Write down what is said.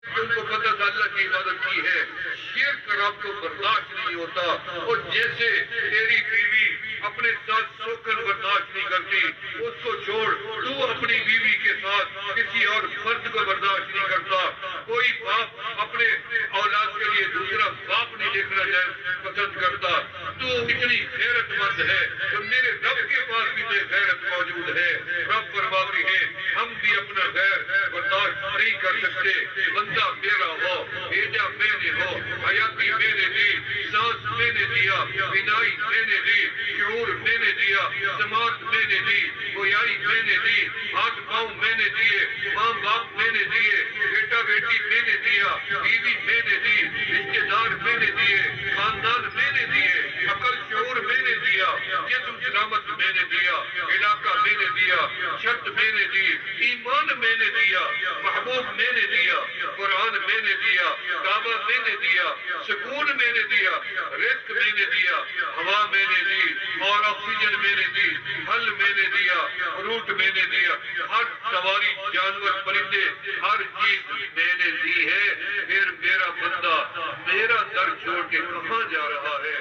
تم کو پتہ تھا اللہ کی عبادت کی ہے، شرک رب کو برداشت نہیں ہوتا. اور جیسے تیری بیوی اپنے ساتھ سوکن برداشت نہیں کرتی، اس کو چھوڑ، تو اپنی بیوی کے ساتھ کسی اور فرد کو برداشت نہیں کرتا. کوئی باپ اپنے اولاد کے لیے دوسرا باپ نہیں دیکھنا پسند کرتا. تو اتنی غیرت مند ہے تو میرے رب کے پاس بھی تو غیرت موجود ہے. رب فرماتی ہے ہم بھی اپنا غیر برداشت نہیں کر سکتے. بندہ میرا ہو، بھیجا میں نے ہو، حیاتی میں نے دی، سانس میں نے دیا، بینائی میں نے دی، شعور میں نے دیا، سماعت میں نے دی، گویائی میں نے دی، ہاتھ پاؤں میں نے دیے، ماں باپ میں نے دیے، بیٹا بیٹی میں نے دیا، بیوی میں نے دی، رشتے دار میں نے دیے، خاندان میں نے دیے، عقل شعور میں نے دیا، جسم سلامت میں نے دیا، علاقہ میں نے دیا، چھت میں نے دی، ایمان میں نے دیا، محبوب میں نے دیا، قرآن میں نے دیا، کعبہ میں نے دیا، سکون میں نے دیا، رزق میں نے دیا، ہوا میں نے دی، اور آکسیجن میں نے دی، پھل میں نے دیا، فروٹ میں نے دیا، ہر سواری جانور پرندے ہر چیز میں نے دی ہے. پھر میرا بندہ میرا در چھوڑ کے کہاں جا رہا ہے؟